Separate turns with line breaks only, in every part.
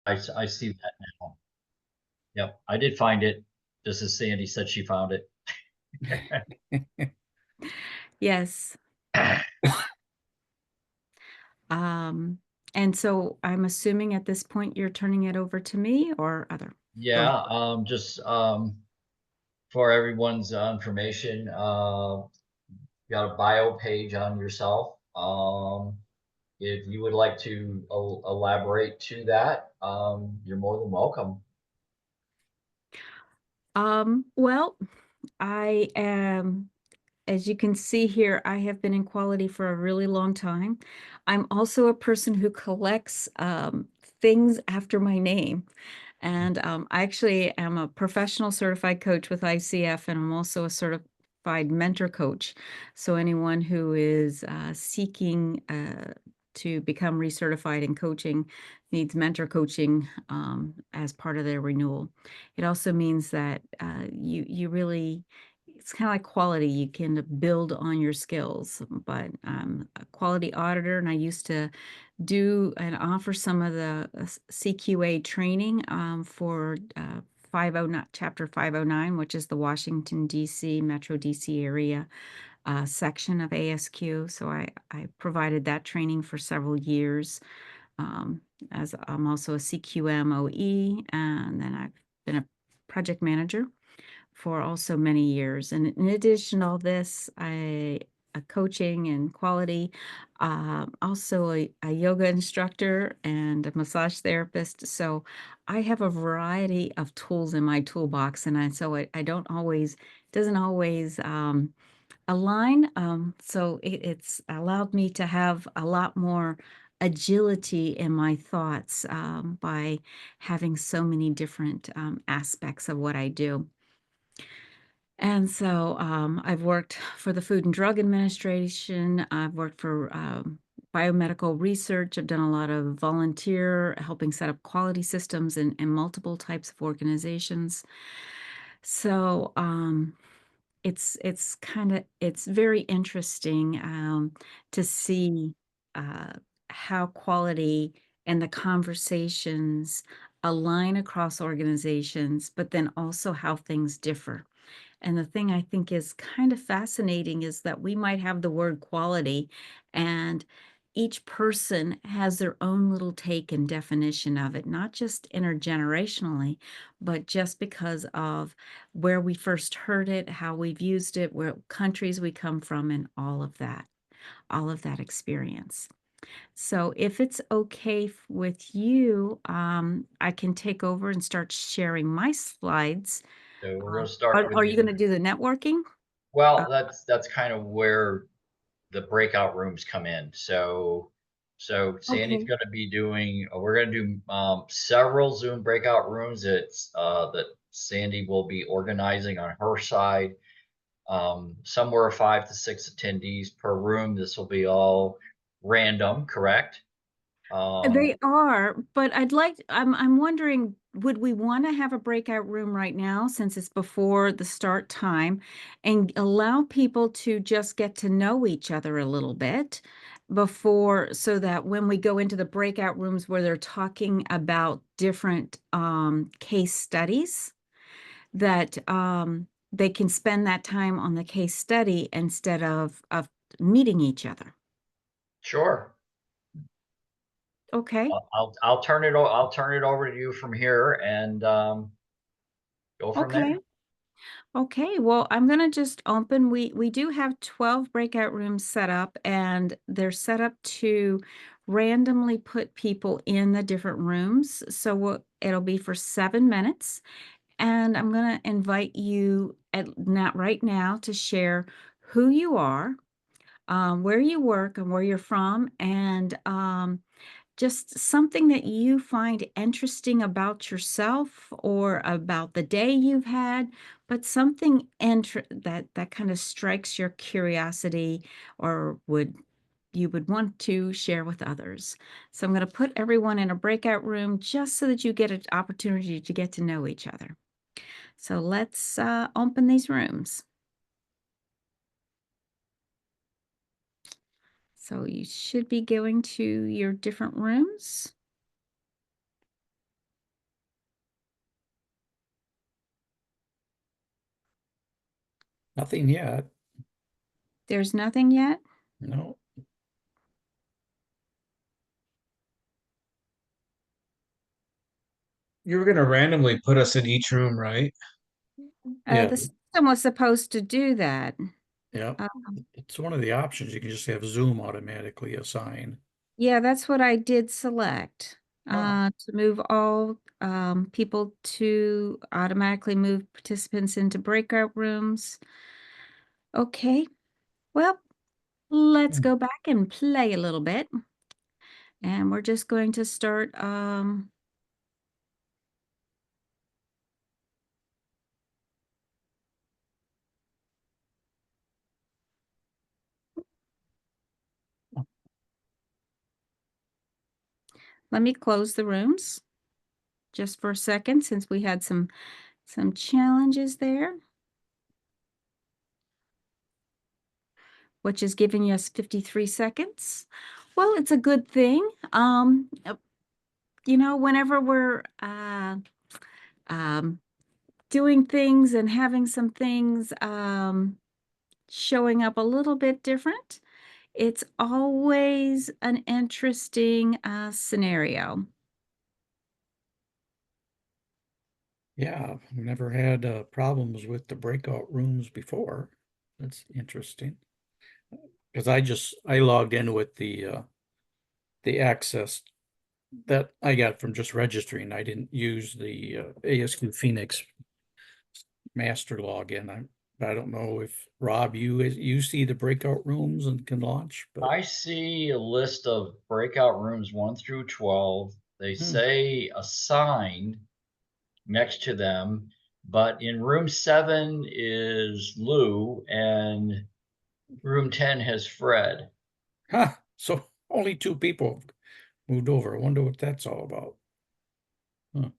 I see that now. Yep, I did find it, just as Sandy said she found it.
Yes. Um, and so I'm assuming at this point you're turning it over to me or other? Go ahead.
Yeah, just for everyone's information, got a bio page on yourself. If you would like to elaborate to that, you're more than welcome.
Well, I am, as you can see here, I have been in quality for a really long time. I'm also a person who collects things after my name. And I actually am a professional certified coach with ICF, and I'm also a certified mentor coach. So anyone who is seeking to become recertified in coaching needs mentor coaching as part of their renewal. It also means that you really, it's kind of like quality. You can build on your skills, but I'm a quality auditor, and I used to do and offer some of the CQA training for 509, Chapter 509, which is the Washington, D.C., Metro D.C. area section of ASQ. So I provided that training for several years. Um, as I'm also a CQMOE, and then I've been a project manager for also many years. And in addition to all this, I a coaching and quality, also a yoga instructor and a massage therapist. So I have a variety of tools in my toolbox, and I don't always doesn't always align. So it's allowed me to have a lot more agility in my thoughts by having so many different aspects of what I do. And so I've worked for the Food and Drug Administration. I've worked for biomedical research. I've done a lot of volunteer helping set up quality systems in multiple types of organizations. So it's very interesting to see uh, how quality and the conversations align across organizations, but then also how things differ. And the thing I think is kind of fascinating is that we might have the word quality, and each person has their own little take and definition of it, not just intergenerationally, but just because of where we first heard it, how we've used it, where countries we come from, and all of that experience. So if it's okay with you, I can take over and start sharing my slides.
So we're going to start with
Are
the,
you gonna do the networking? Uh,
well, that's kind of where the breakout rooms come in. So Sandy's
okay.
going to be doing. We're going to do several Zoom breakout rooms that Sandy will be organizing on her side. Somewhere 5 to 6 attendees per room. This will be all random, correct? Um,
They are, but I'm wondering, would we wanna have a breakout room right now since it's before the start time and allow people to just get to know each other a little bit before, so that when we go into the breakout rooms where they're talking about different case studies, that they can spend that time on the case study instead of meeting each other.
sure.
Okay?
I'll turn it over to you from here and go from
Okay.
there.
Okay, well, I'm gonna just open. We do have 12 breakout rooms set up, and they're set up to randomly put people in the different rooms. So it'll be for 7 minutes, and I'm gonna invite you at not right now to share who you are, where you work, and where you're from, and just something that you find interesting about yourself or about the day you've had, but something that kind of strikes your curiosity or would want to share with others. So I'm going to put everyone in a breakout room just so that you get an opportunity to get to know each other. So let's open these rooms. So you should be going to your different rooms.
Nothing yet.
There's nothing yet?
No. You were gonna randomly put us in each room, right? Yeah,
The system was supposed to do that.
yeah.
Uh,
It's one of the options. You can just have Zoom automatically assign.
yeah, that's what I did select.
Oh,
To move all people to automatically move participants into breakout rooms. Okay, well, let's
hmm.
go back and play a little bit. And we're just going to start. Let me close the rooms just for a second since we had some challenges there, which is giving us 53 seconds. Well, it's a good thing. Whenever we're um, doing things and having some things showing up a little bit different, it's always an interesting scenario.
Yeah, I've never had problems with the breakout rooms before. That's interesting. Because I logged in with the access that I got from just registering. I didn't use the ASQ Phoenix master login. I don't know if Rob, you see the breakout rooms and can launch, but
I see a list of breakout rooms 1 through 12. They
hmm.
say assigned next to them, but in room 7 is Lou and room 10 has Fred.
So only two people moved over. I wonder what that's all about. Huh.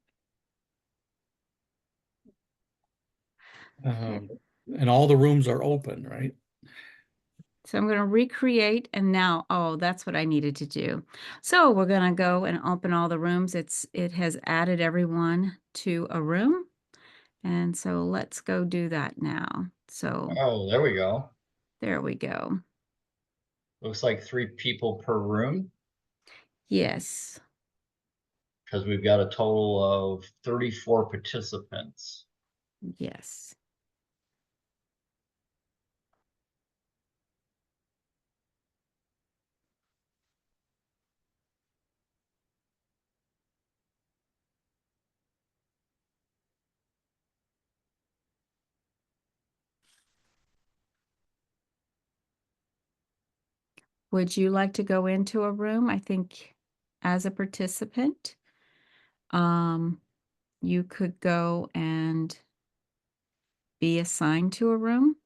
Okay.
Um, and all the rooms are open, right?
So I'm going to recreate and now, oh, that's what I needed to do. So we're going to go and open all the rooms. It has added everyone to a room. And so let's go do that now. So
Oh, there we go.
there we go.
Looks like 3 people per room
Yes.
because we've got a total of 34 participants.
Yes. Would you like to go into a room? I think as a participant, um, you could go and be assigned to a room.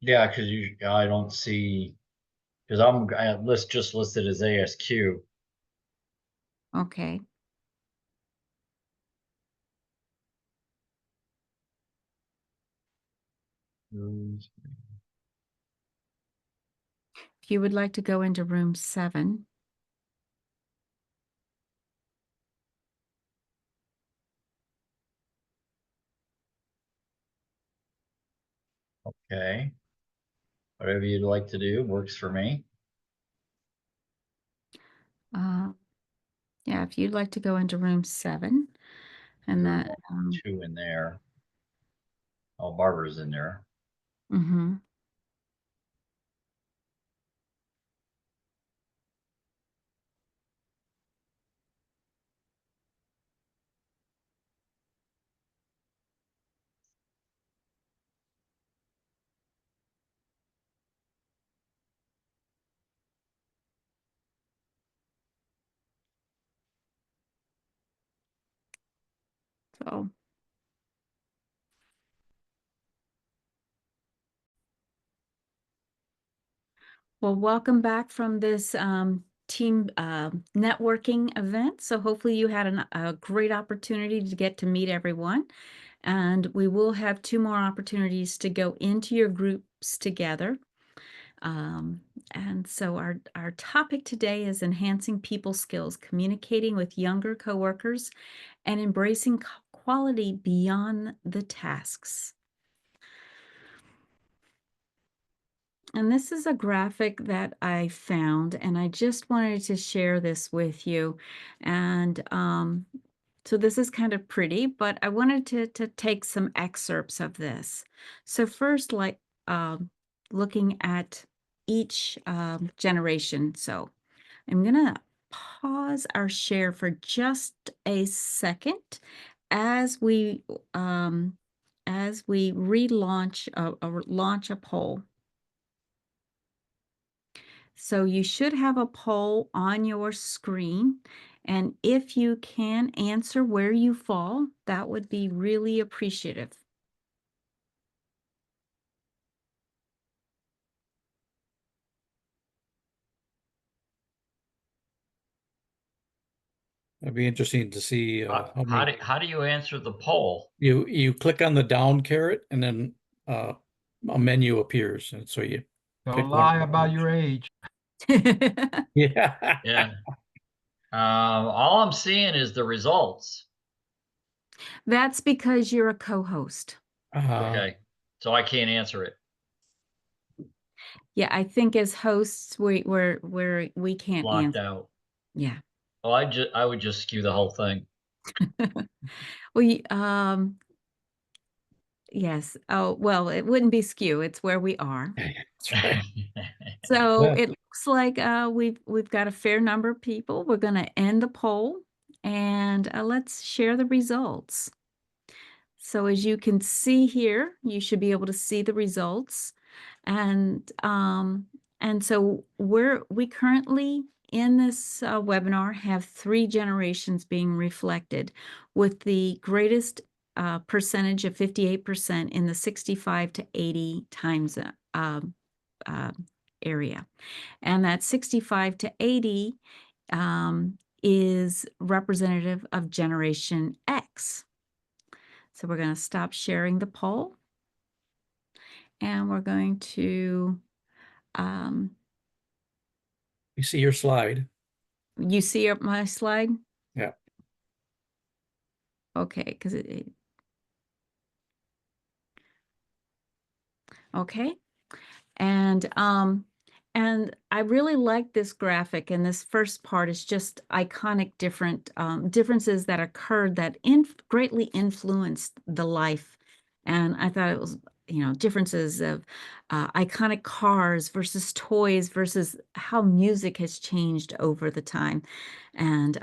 Yeah, because I don't see because just listed as ASQ.
Okay.
Rooms.
If you would like to go into room 7,
Okay. Whatever you'd like to do works for me.
uh, yeah, if you'd like to go into room 7, and
There's
that,
2 in there. Oh, Barbara's in there.
mhm. So, well, welcome back from this team networking event. So hopefully you had a great opportunity to get to meet everyone. And we will have 2 more opportunities to go into your groups together. Um, and so our topic today is enhancing people skills, communicating with younger coworkers, and embracing equality beyond the tasks. And this is a graphic that I found, and I just wanted to share this with you. And so this is kind of pretty, but I wanted to take some excerpts of this. So first, like looking at each generation. So I'm going to pause our share for just a second as we relaunch launch a poll. So you should have a poll on your screen, and if you can answer where you fall, that would be really appreciative.
It'd be interesting to see how many.
How do you answer the poll?
You click on the down caret, and then a menu appears, and so you pick
Don't
one.
lie about your age.
Yeah.
Yeah. All I'm seeing is the results.
That's because you're a co-host.
Okay. So I can't answer it.
Yeah, I think as hosts, we can't
Locked
answer.
out.
Yeah.
Oh, I would just skew the whole thing.
We yes. Oh, well, it wouldn't be skew. It's where we are.
That's right.
So
Yeah.
it looks like we've got a fair number of people. We're going to end the poll, and let's share the results. So as you can see here, you should be able to see the results. And so we currently in this webinar have 3 generations being reflected, with the greatest percentage of 58% in the 65 to 80 times area. And that 65 to 80 is representative of Generation X. So we're going to stop sharing the poll, and we're going to
You see your slide.
you see my slide?
Yeah.
Okay, because okay. And I really like this graphic, and this first part is just iconic differences that occurred that greatly influenced the life. And I thought it was, differences of iconic cars versus toys versus how music has changed over the time. And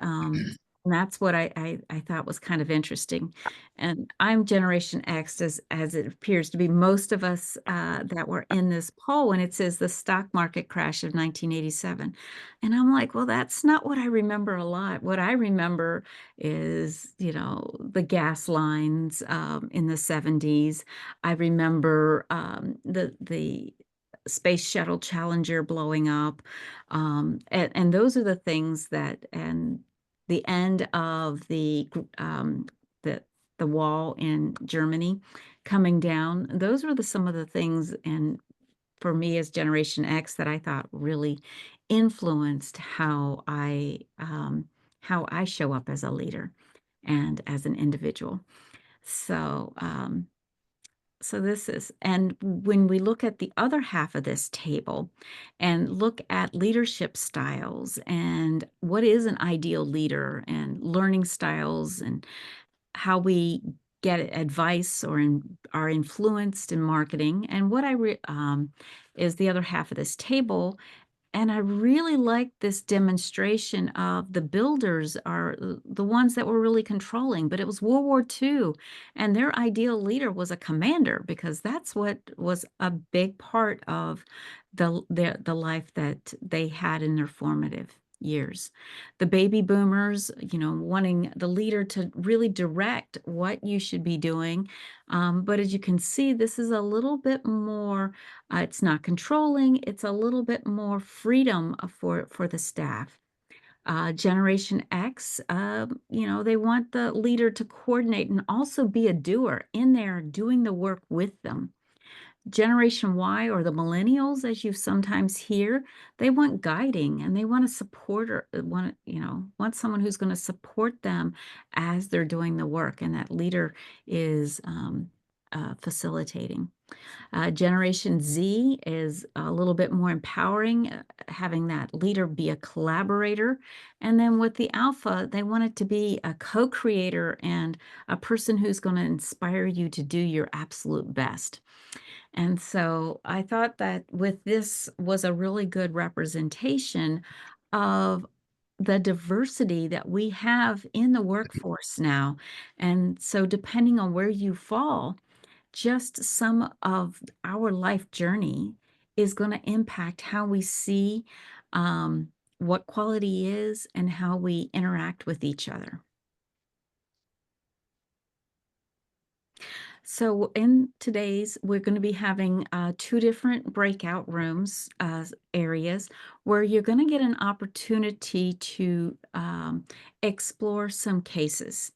that's what I thought was kind of interesting. And I'm Generation X, as it appears to be most of us that were in this poll, and it says the stock market crash of 1987. And I'm like, well, that's not what I remember a lot. What I remember is, the gas lines in the 70s. I remember the Space Shuttle Challenger blowing up. And those are the things and the end of the wall in Germany coming down. Those were some of the things, and for me as Generation X, that I thought really influenced how I show up as a leader and as an individual. So this is, and when we look at the other half of this table and look at leadership styles and what is an ideal leader and learning styles and how we get advice or are influenced in marketing, and what is the other half of this table. And I really like this demonstration of the builders are the ones that were really controlling, but it was World War II, and their ideal leader was a commander, because that's what was a big part of the life that they had in their formative years. The baby boomers, wanting the leader to really direct what you should be doing. But as you can see, this is a little bit more, it's not controlling, it's a little bit more freedom for the staff. Generation X, they want the leader to coordinate and also be a doer in there doing the work with them. Generation Y, or the millennials, as you sometimes hear, they want guiding, and they want a supporter, want someone who's going to support them as they're doing the work, and that leader is facilitating. Generation Z is a little bit more empowering, having that leader be a collaborator. And then with the Alpha, they want it to be a co-creator and a person who's going to inspire you to do your absolute best. And so I thought that with this was a really good representation of the diversity that we have in the workforce now. And so depending on where you fall, just some of our life journey is going to impact how we see what quality is and how we interact with each other. So in today's, we're going to be having 2 different breakout rooms, areas, where you're going to get an opportunity to explore some cases.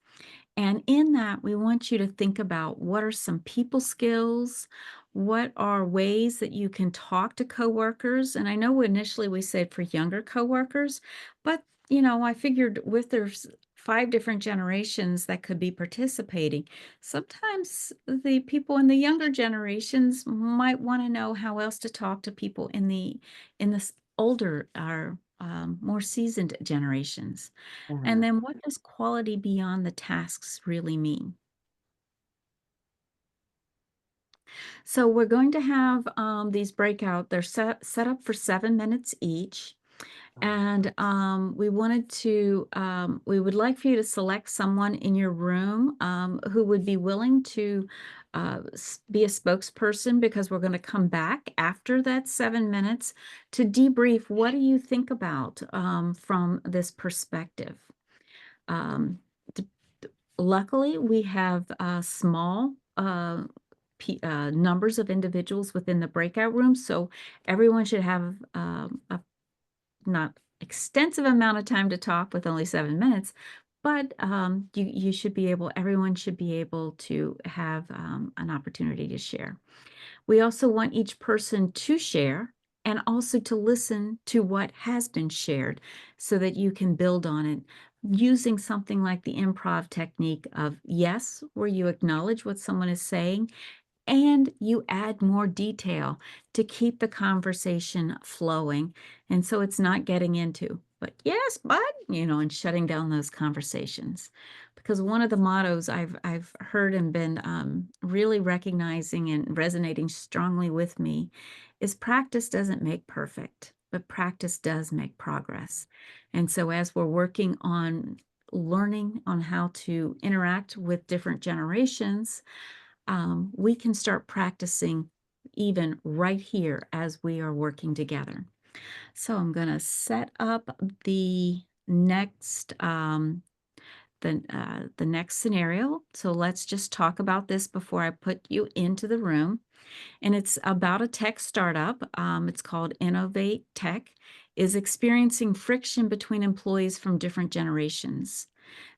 And in that, we want you to think about what are some people skills, what are ways that you can talk to coworkers. And I know initially we said for younger coworkers, but I figured with there's 5 different generations that could be participating. Sometimes the people in the younger generations might want to know how else to talk to people in the older or more seasoned generations. And then what does quality beyond the tasks really mean? So we're going to have these breakout. They're set up for 7 minutes each. And we would like for you to select someone in your room who would be willing to be a spokesperson, because we're going to come back after that 7 minutes to debrief. What do you think about from this perspective? Luckily, we have small numbers of individuals within the breakout room, so everyone should have a not extensive amount of time to talk with only 7 minutes, but you should be able, everyone should be able to have an opportunity to share. We also want each person to share and also to listen to what has been shared so that you can build on it using something like the improv technique of yes, where you acknowledge what someone is saying and you add more detail to keep the conversation flowing. And so it's not getting into, but yes, but, and shutting down those conversations. Because one of the mottos I've heard and been really recognizing and resonating strongly with me is practice doesn't make perfect, but practice does make progress. And so as we're working on learning on how to interact with different generations, we can start practicing even right here as we are working together. So I'm going to set up the next the next scenario. So let's just talk about this before I put you into the room. And it's about a tech startup. It's called Innovate Tech, is experiencing friction between employees from different generations.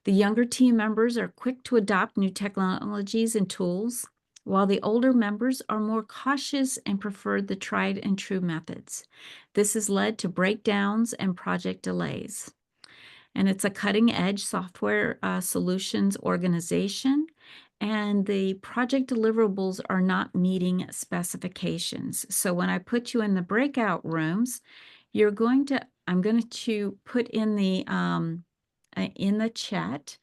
The younger team members are quick to adopt new technologies and tools, while the older members are more cautious and prefer the tried and true methods. This has led to breakdowns and project delays. And it's a cutting-edge software solutions organization, and the project deliverables are not meeting specifications. So when I put you in the breakout rooms, I'm going to put in the chat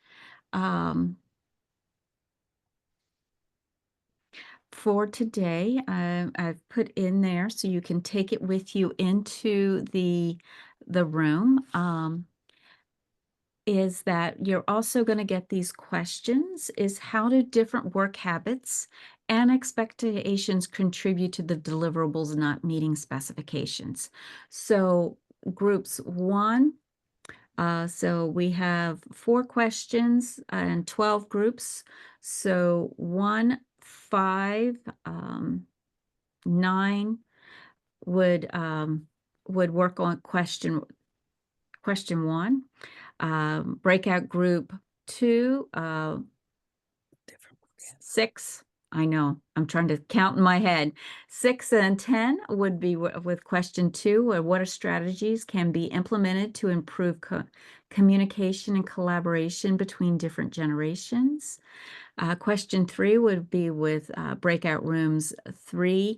for today. I've put in there so you can take it with you into the room. Is that you're also going to get these questions, is how do different work habits and expectations contribute to the deliverables not meeting specifications? So groups 1, so we have 4 questions and 12 groups. So 1, 5, 9 would work on question 1. Breakout group 2, 6 I know. I'm trying to count in my head. 6 and 10 would be with question 2, or what are strategies can be implemented to improve communication and collaboration between different generations. Question 3 would be with breakout rooms 3,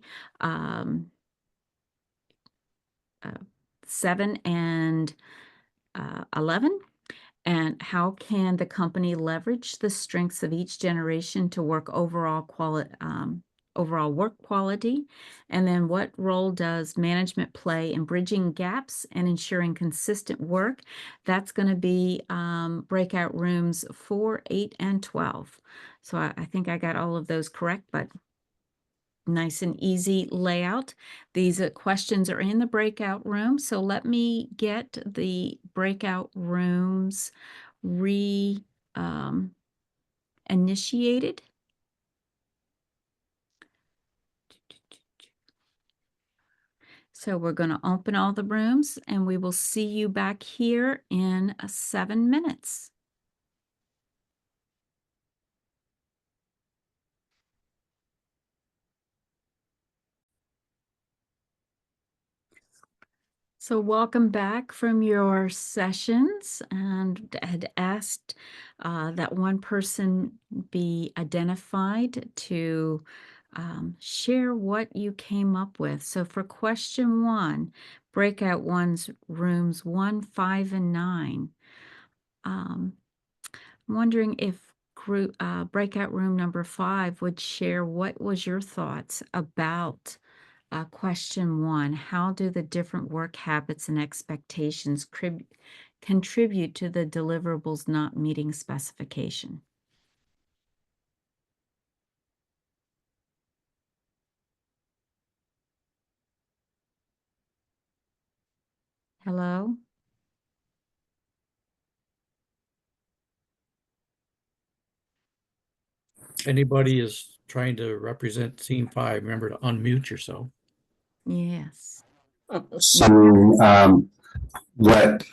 7, and 11. And how can the company leverage the strengths of each generation to work overall work quality? And then what role does management play in bridging gaps and ensuring consistent work? That's going to be breakout rooms 4, 8, and 12. So I think I got all of those correct, but nice and easy layout. These questions are in the breakout room. So let me get the breakout rooms initiated. So we're going to open all the rooms and we will see you back here in 7 minutes. So welcome back from your sessions, and had asked that one person be identified to share what you came up with. So for question 1, breakout one's rooms 1, 5, and 9. I'm wondering if breakout room number 5 would share what was your thoughts about question 1, how do the different work habits and expectations contribute to the deliverables not meeting specification? Hello?
Anybody is trying to represent Scene 5, remember to unmute yourself.
Yes.
So, what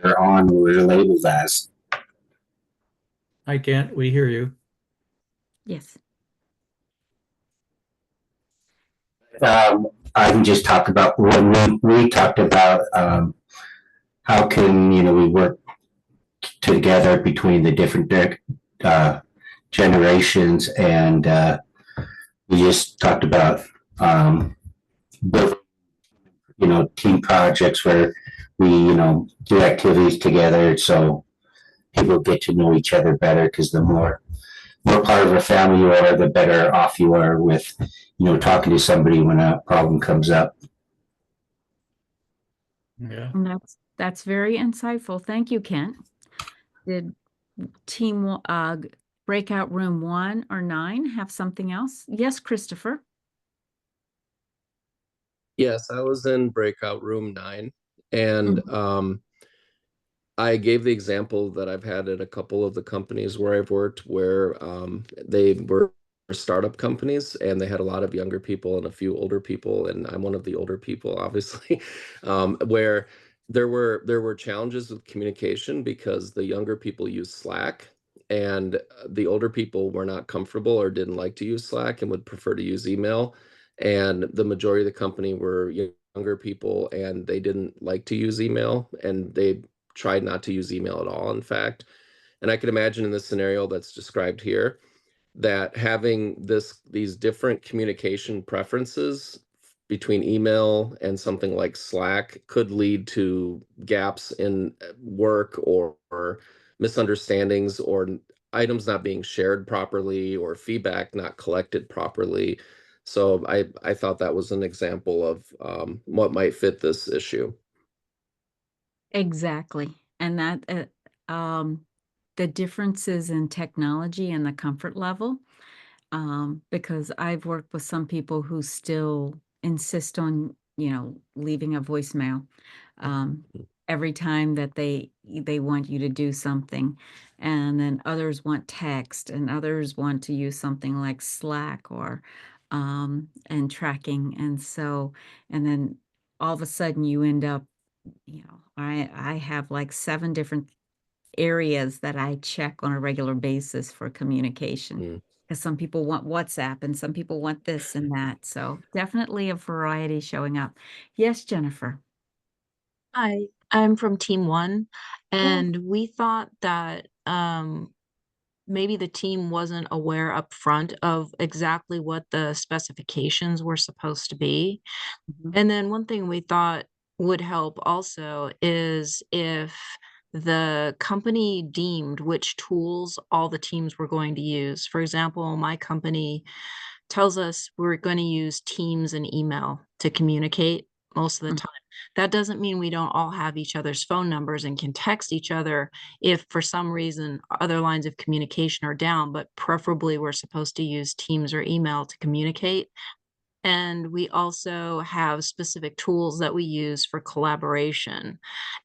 we're on, we're labeled as.
Hi, Kent, we hear you.
Yes.
I can just talk about when we talked about how can we work together between the different generations, and we just talked about building team projects where we do activities together, so people get to know each other better, because the more part of a family you are, the better off you are with talking to somebody when a problem comes up.
Yeah.
And that's very insightful. Thank you, Kent. Did team breakout room 1 or 9 have something else? Yes, Christopher.
Yes, I was in breakout room 9, and I gave the example that I've had at a couple of the companies where I've worked, where they were startup companies and they had a lot of younger people and a few older people, and I'm one of the older people, obviously, where there were challenges with communication because the younger people use Slack and the older people were not comfortable or didn't like to use Slack and would prefer to use email. And the majority of the company were younger people and they didn't like to use email, and they tried not to use email at all, in fact. And I can imagine in this scenario that's described here that having these different communication preferences between email and something like Slack could lead to gaps in work, or misunderstandings, or items not being shared properly, or feedback not collected properly. So I thought that was an example of what might fit this issue.
Exactly. And that the differences in technology and the comfort level, because I've worked with some people who still insist on, leaving a voicemail every time that they want you to do something. And then others want text, and others want to use something like Slack or and tracking. And so, and then all of a sudden you end up, I have like 7 different areas that I check on a regular basis for communication. Because some people want WhatsApp and some people want this and that. So definitely a variety showing up. Yes, Jennifer.
Hi, I'm from Team One,
Oh.
and we thought that maybe the team wasn't aware up front of exactly what the specifications were supposed to be.
Mhm.
And then one thing we thought would help also is if the company deemed which tools all the teams were going to use. For example, my company tells us we're going to use Teams and email to communicate most of the
Mm.
time. That doesn't mean we don't all have each other's phone numbers and can text each other if for some reason other lines of communication are down, but preferably we're supposed to use Teams or email to communicate. And we also have specific tools that we use for collaboration.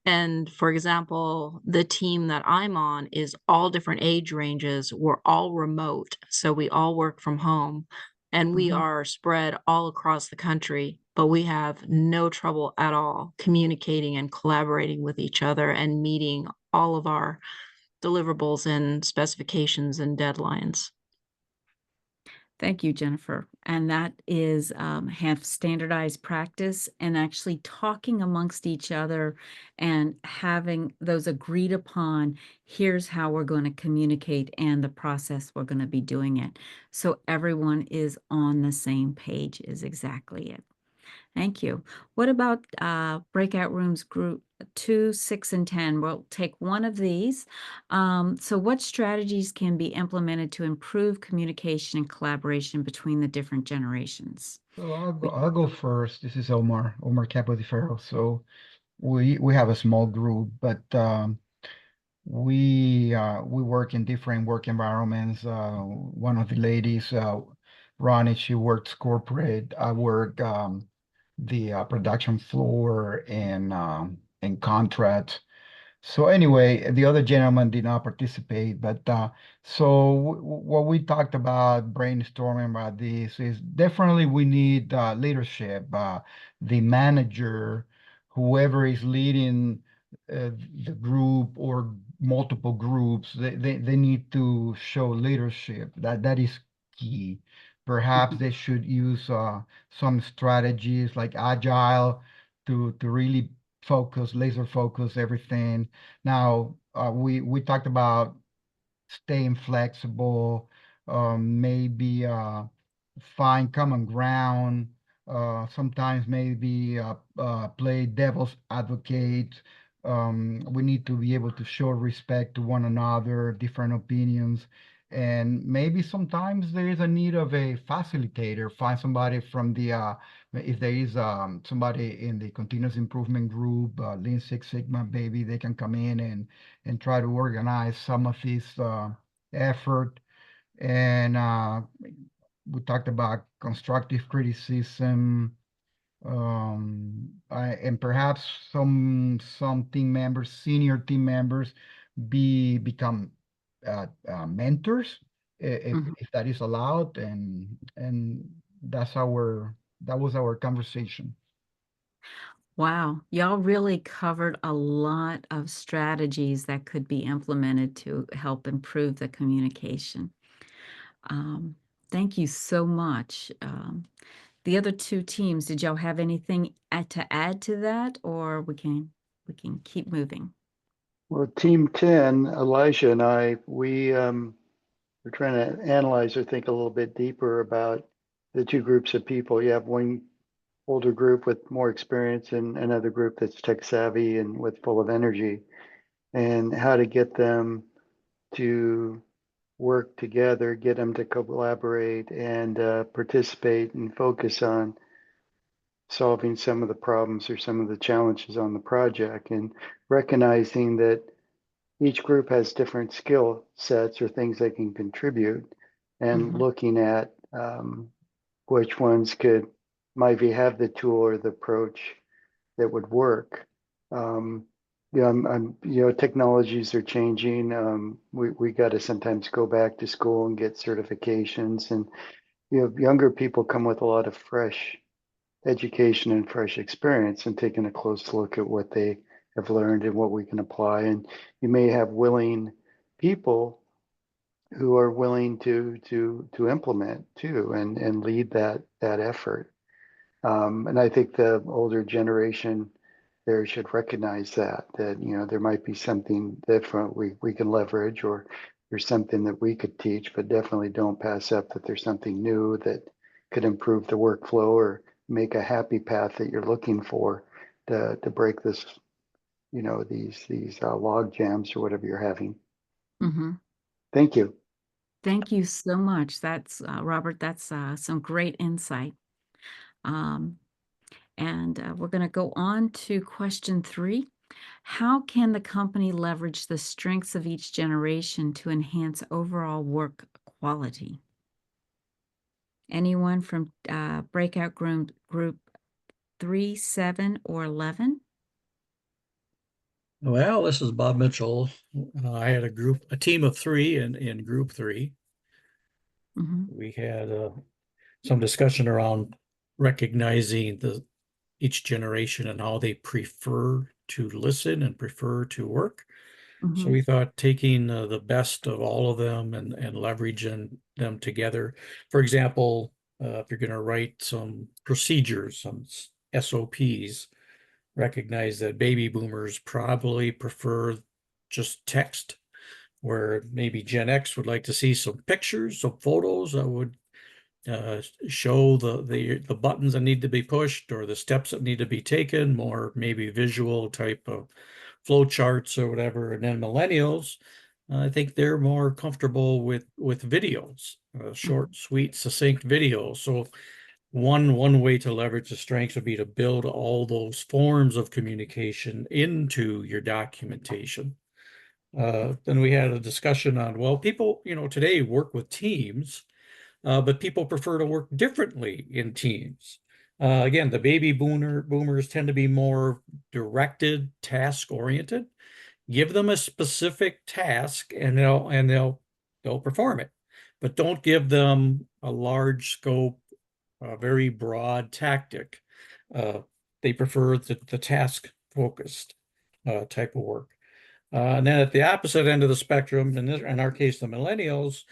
And for example, the team that I'm on is all different age ranges. We're all remote, so we all work from home and we
Mhm.
are spread all across the country, but we have no trouble at all communicating and collaborating with each other and meeting all of our deliverables and specifications and deadlines.
Thank you, Jennifer. And that is have standardized practice and actually talking amongst each other and having those agreed upon, here's how we're going to communicate and the process we're going to be doing it. So everyone is on the same page is exactly it. Thank you. What about breakout rooms group 2, 6, and 10? We'll take one of these. So what strategies can be implemented to improve communication and collaboration between the different generations?
So I'll go first. This is Omar Capo di Ferro. So we have a small group, but we work in different work environments. One of the ladies, Ronnie, she works corporate. I work the production floor and contract. So anyway, the other gentleman did not participate, but so what we talked about brainstorming about this is definitely we need leadership. The manager, whoever is leading the group or multiple groups, they need to show leadership. That is key. Perhaps they should use some strategies like agile to really focus, laser focus everything. Now, we talked about staying flexible, maybe find common ground. Sometimes maybe play devil's advocate. We need to be able to show respect to one another, different opinions. And maybe sometimes there is a need of a facilitator. Find somebody from the if there is somebody in the continuous improvement group, Lean Six Sigma, maybe they can come in and try to organize some of this effort. And we talked about constructive criticism, and perhaps some team members, senior team members, become mentors if that is allowed, and that was our conversation.
Wow, y'all really covered a lot of strategies that could be implemented to help improve the communication. Thank you so much. The other two teams, did y'all have anything to add to that, or we can keep moving?
Well, Team 10, Elijah and I, we're trying to analyze or think a little bit deeper about the two groups of people. You have one older group with more experience and another group that's tech savvy and with full of energy, and how to get them to work together, get them to collaborate and participate and focus on solving some of the problems or some of the challenges on the project, and recognizing that each group has different skill sets or things they can contribute, and looking at which ones could maybe have the tool or the approach that would work. Technologies are changing. We got to sometimes go back to school and get certifications, and younger people come with a lot of fresh education and fresh experience, and taking a close look at what they have learned and what we can apply. And you may have willing people who are willing to implement too and lead that effort. And I think the older generation there should recognize that there might be something different we can leverage, or there's something that we could teach, but definitely don't pass up that there's something new that could improve the workflow or make a happy path that you're looking for to break this, these log jams or whatever you're having.
Mm-hmm.
Thank you.
Thank you so much. That's Robert, that's some great insight. And we're going to go on to question 3. How can the company leverage the strengths of each generation to enhance overall work quality? Anyone from breakout group 3, 7, or 11?
Well, this is Bob Mitchell. I had a team of 3 in group 3.
Mm-hmm.
We had some discussion around recognizing each generation and how they prefer to listen and prefer to work.
Mm-hmm.
So we thought taking the best of all of them and leveraging them together. For example, if you're going to write some procedures, some SOPs, recognize that baby boomers probably prefer just text, where maybe Gen X would like to see some pictures, some photos that would show the buttons that need to be pushed or the steps that need to be taken, more maybe visual type of flow charts or whatever. And then millennials, I think they're more comfortable with videos, short, sweet, succinct videos. So one way to leverage the strengths would be to build all those forms of communication into your documentation. Then we had a discussion on, well, people, today work with teams, but people prefer to work differently in teams. Again, the baby boomers tend to be more directed, task-oriented. Give them a specific task and they'll perform it. But don't give them a large scope, very broad tactic. They prefer the task focused type of work. And then at the opposite end of the spectrum, in our case, the millennials,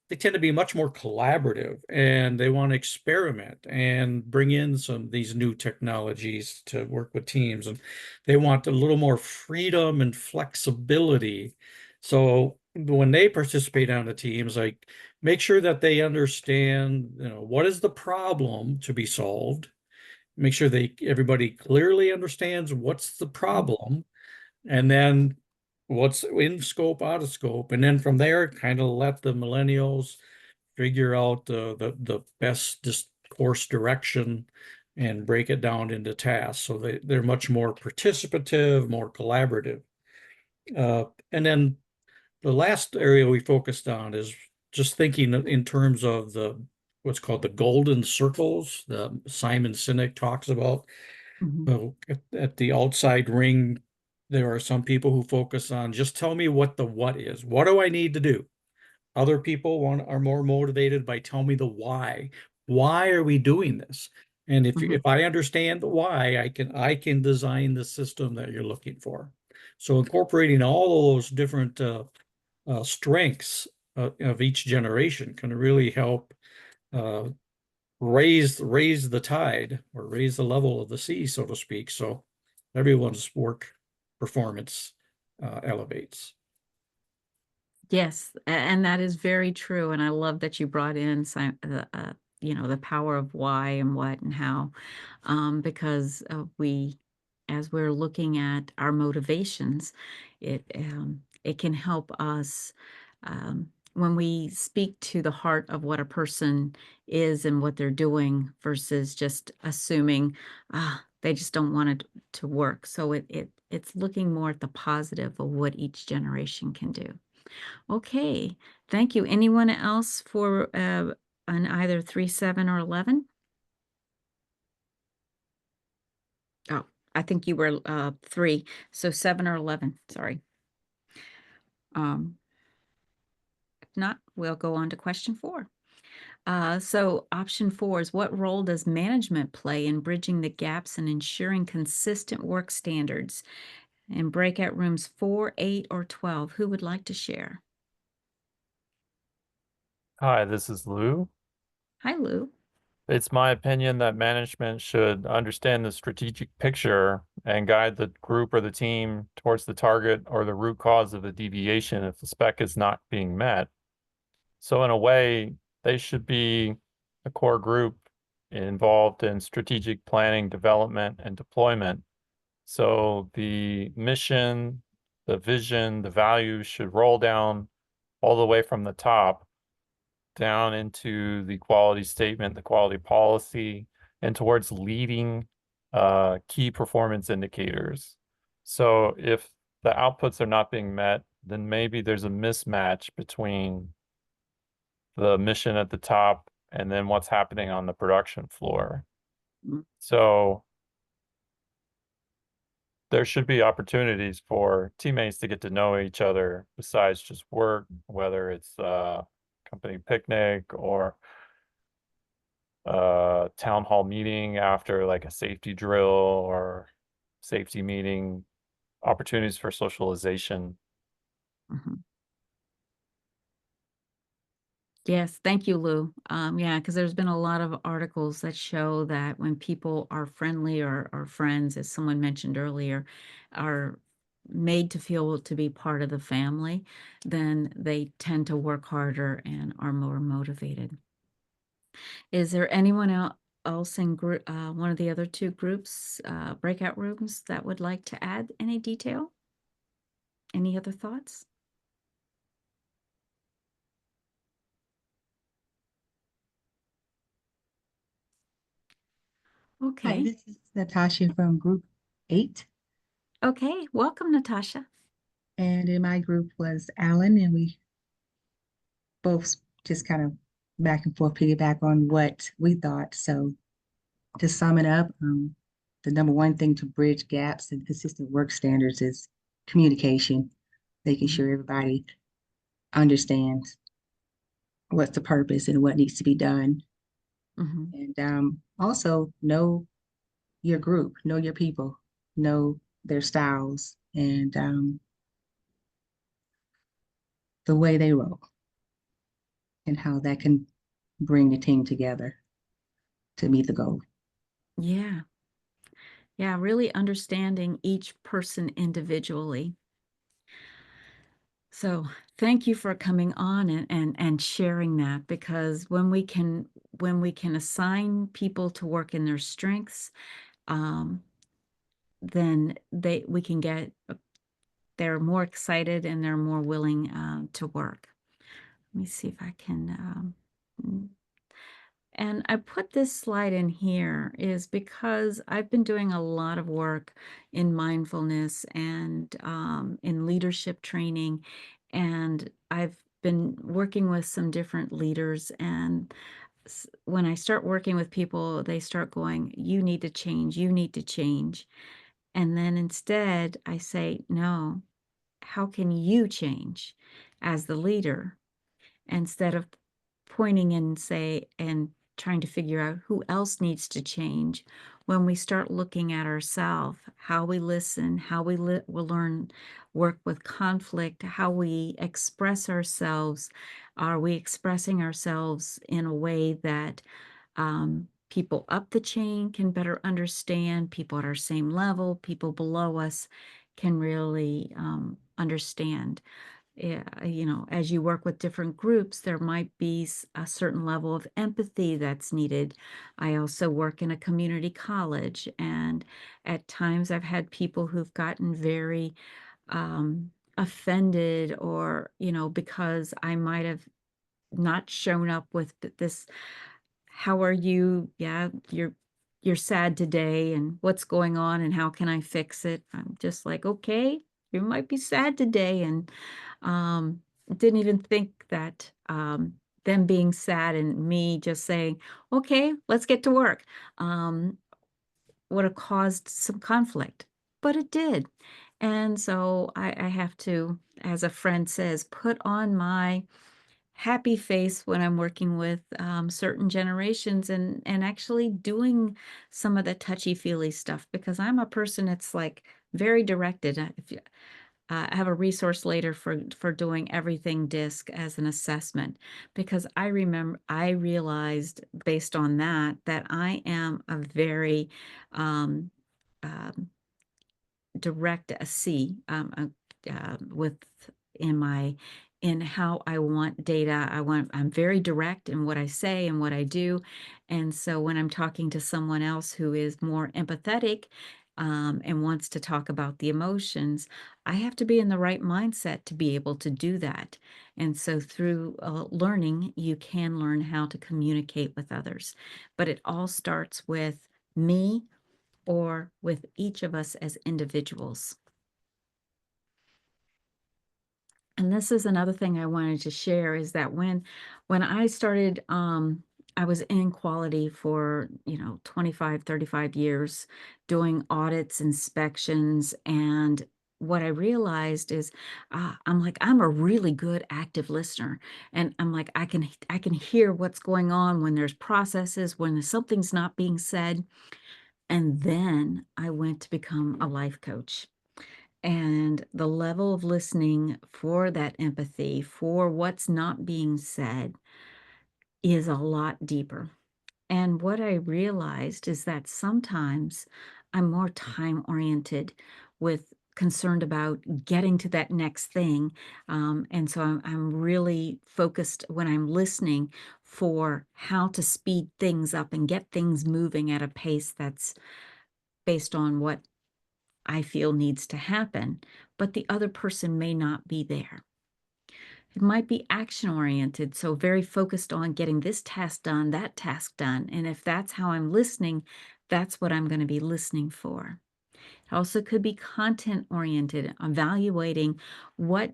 they tend to be much more collaborative and they want to experiment and bring in some of these new technologies to work with teams. And they want a little more freedom and flexibility. So when they participate on the teams, like make sure that they understand, what is the problem to be solved. Make sure everybody clearly understands what's the problem, and then what's in scope, out of scope. And then from there, kind of let the millennials figure out the best course direction and break it down into tasks. So they're much more participative, more collaborative. And then the last area we focused on is just thinking in terms of what's called the golden circles that Simon Sinek talks about. So at the outside ring, there are some people who focus on just tell me what the what is. What do I need to do? Other people are more motivated by tell me the why. Why are we doing this? And if I understand the why, I can design the system that you're looking for. So incorporating all of those different strengths of each generation can really help raise the tide or raise the level of the sea, so to speak. So everyone's work performance elevates.
Yes, and that is very true. And I love that you brought in the power of why and what and how, because as we're looking at our motivations, it can help us when we speak to the heart of what a person is and what they're doing versus just assuming they just don't want it to work. So it's looking more at the positive of what each generation can do. Okay, thank you. Anyone else for on either 3, 7, or 11? Oh, I think you were 3, so 7 or 11. Sorry. If not, we'll go on to question 4. So option 4 is, what role does management play in bridging the gaps and ensuring consistent work standards in breakout rooms 4, 8, or 12? Who would like to share?
Hi, this is Lou.
Hi, Lou.
It's my opinion that management should understand the strategic picture and guide the group or the team towards the target or the root cause of the deviation if the spec is not being met. So in a way, they should be a core group involved in strategic planning, development, and deployment. So the mission, the vision, the values should roll down all the way from the top down into the quality statement, the quality policy, and towards leading key performance indicators. So if the outputs are not being met, then maybe there's a mismatch between the mission at the top and then what's happening on the production floor.
Mm.
So there should be opportunities for teammates to get to know each other besides just work, whether it's a company picnic or town hall meeting after like a safety drill or safety meeting, opportunities for socialization.
Mhm. Yes, thank you, Lou. Yeah, because there's been a lot of articles that show that when people are friendly or are friends, as someone mentioned earlier, are made to feel to be part of the family, then they tend to work harder and are more motivated. Is there anyone else in group, one of the other two groups, breakout rooms that would like to add any detail? Any other thoughts?
Hi,
Okay.
this is Natasha from Group 8,
Okay. Welcome, Natasha.
and in my group was Alan, and we both just kind of back and forth piggyback on what we thought. So to sum it up, the number one thing to bridge gaps and consistent work standards is communication, making sure everybody understands what's the purpose and what needs to be done.
Mhm.
And also know your group, know your people, know their styles, and the way they roll, and how that can bring the team together to meet the goal.
Yeah. Yeah, really understanding each person individually. So thank you for coming on and sharing that, because when we can assign people to work in their strengths, then we can get they're more excited and they're more willing to work. Let me see if I can. And I put this slide in here is because I've been doing a lot of work in mindfulness and in leadership training, and I've been working with some different leaders. And when I start working with people, they start going, "You need to change, you need to change." And then instead, I say, "No, how can you change as the leader?" Instead of pointing and trying to figure out who else needs to change. When we start looking at ourselves, how we listen, how we will learn, work with conflict, how we express ourselves. Are we expressing ourselves in a way that people up the chain can better understand, people at our same level, people below us can really understand? As you work with different groups, there might be a certain level of empathy that's needed. I also work in a community college, and at times I've had people who've gotten very offended, or, because I might have not shown up with this, "How are you? Yeah, you're sad today, and what's going on, and how can I fix it?" I'm just like, "Okay, you might be sad today," and didn't even think that them being sad and me just saying, "Okay, let's get to work," would have caused some conflict, but it did. And so I have to, as a friend says, put on my happy face when I'm working with certain generations, and actually doing some of the touchy-feely stuff, because I'm a person that's like very directed. I have a resource later for doing everything DISC as an assessment, because I realized based on that I am a very um, direct a C with in how I want data. I'm very direct in what I say and what I do. And so when I'm talking to someone else who is more empathetic and wants to talk about the emotions, I have to be in the right mindset to be able to do that. And so through learning, you can learn how to communicate with others. But it all starts with me or with each of us as individuals. And this is another thing I wanted to share, is that when I started, I was in quality for, 25, 35 years doing audits, inspections. And what I realized is I'm like, I'm a really good active listener. And I'm like, I can hear what's going on when there's processes, when something's not being said. And then I went to become a life coach. And the level of listening for that empathy, for what's not being said, is a lot deeper. And what I realized is that sometimes I'm more time oriented, with concerned about getting to that next thing. And so I'm really focused when I'm listening for how to speed things up and get things moving at a pace that's based on what I feel needs to happen, but the other person may not be there. It might be action oriented, so very focused on getting this task done, that task done. And if that's how I'm listening, that's what I'm going to be listening for. It also could be content oriented, evaluating what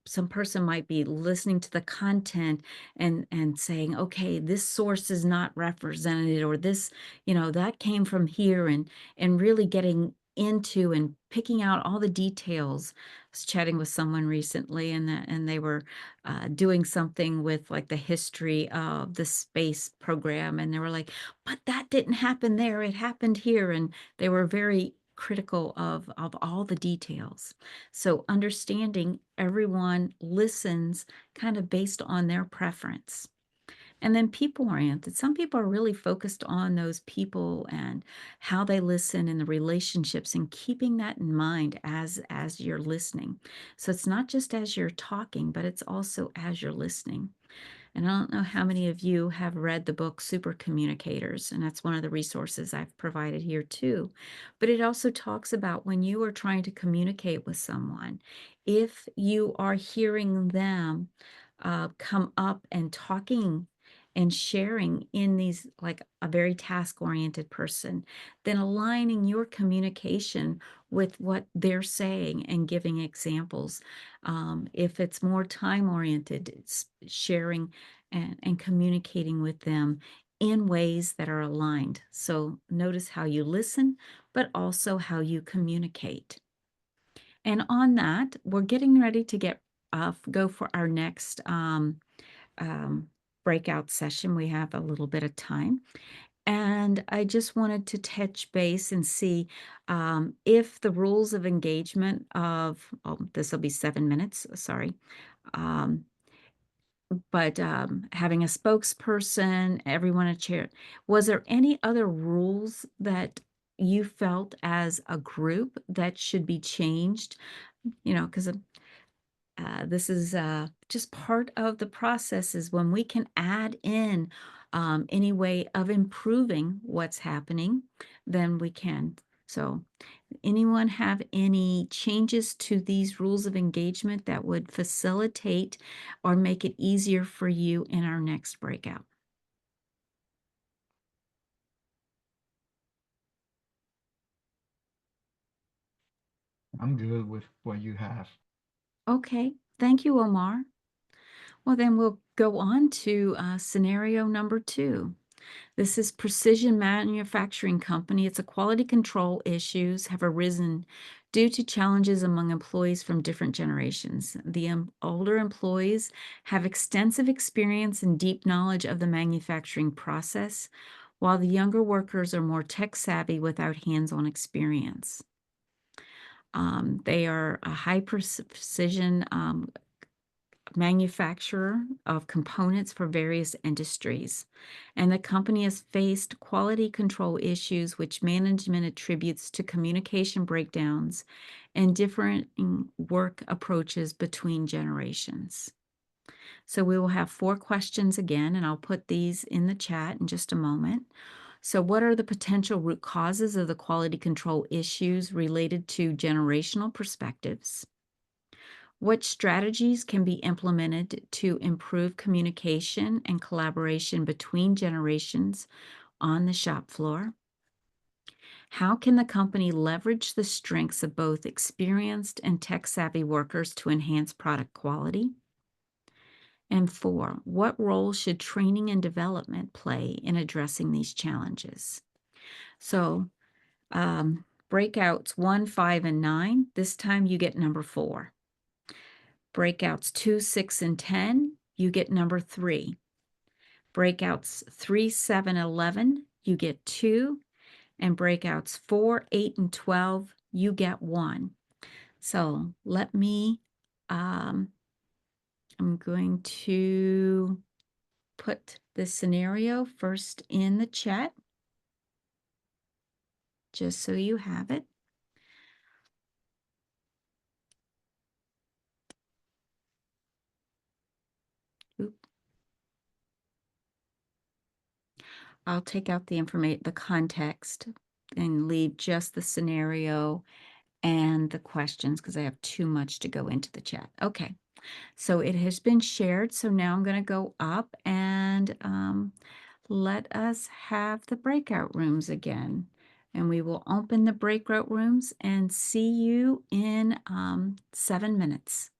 some person might be listening to the content and saying, okay, this source is not represented, or this, that came from here, and really getting into and picking out all the details. I was chatting with someone recently, and they were doing something with like the history of the space program, and they were like, but that didn't happen there, it happened here. And they were very critical of all the details. So understanding everyone listens kind of based on their preference. And then people oriented. Some people are really focused on those people and how they listen and the relationships, and keeping that in mind as you're listening. So it's not just as you're talking, but it's also as you're listening. And I don't know how many of you have read the book Super Communicators, and that's one of the resources I've provided here too. But it also talks about when you are trying to communicate with someone, if you are hearing them come up and talking and sharing in these, like a very task-oriented person, then aligning your communication with what they're saying and giving examples. If it's more time-oriented, it's sharing and communicating with them in ways that are aligned. So notice how you listen, but also how you communicate. And on that, we're getting ready to go for our next breakout session. We have a little bit of time. And I just wanted to touch base and see if the rules of engagement of, this will be 7 minutes, sorry. But having a spokesperson, everyone a chair. Was there any other rules that you felt as a group that should be changed? Because this is just part of the process, is when we can add in any way of improving what's happening, then we can. So anyone have any changes to these rules of engagement that would facilitate or make it easier for you in our next breakout?
I'm good with what you have.
Okay, thank you, Omar. Well, then we'll go on to scenario number 2. This is Precision Manufacturing Company. It's a quality control issues have arisen due to challenges among employees from different generations. The older employees have extensive experience and deep knowledge of the manufacturing process, while the younger workers are more tech savvy without hands-on experience. They are a high precision manufacturer of components for various industries. And the company has faced quality control issues, which management attributes to communication breakdowns and different work approaches between generations. So we will have 4 questions again, and I'll put these in the chat in just a moment. So what are the potential root causes of the quality control issues related to generational perspectives? What strategies can be implemented to improve communication and collaboration between generations on the shop floor? How can the company leverage the strengths of both experienced and tech-savvy workers to enhance product quality? And 4, what role should training and development play in addressing these challenges? So, breakouts 1, 5, and 9, this time you get number 4. Breakouts 2, 6, and 10, you get number 3. Breakouts 3, 7, 11, you get 2. And breakouts 4, 8, and 12, you get 1. So let me, I'm going to put the scenario first in the chat, just so you have it. Oop. I'll take out the context and leave just the scenario and the questions because I have too much to go into the chat. Okay, so it has been shared. So now I'm going to go up and let us have the breakout rooms again. And we will open the breakout rooms and see you in 7 minutes.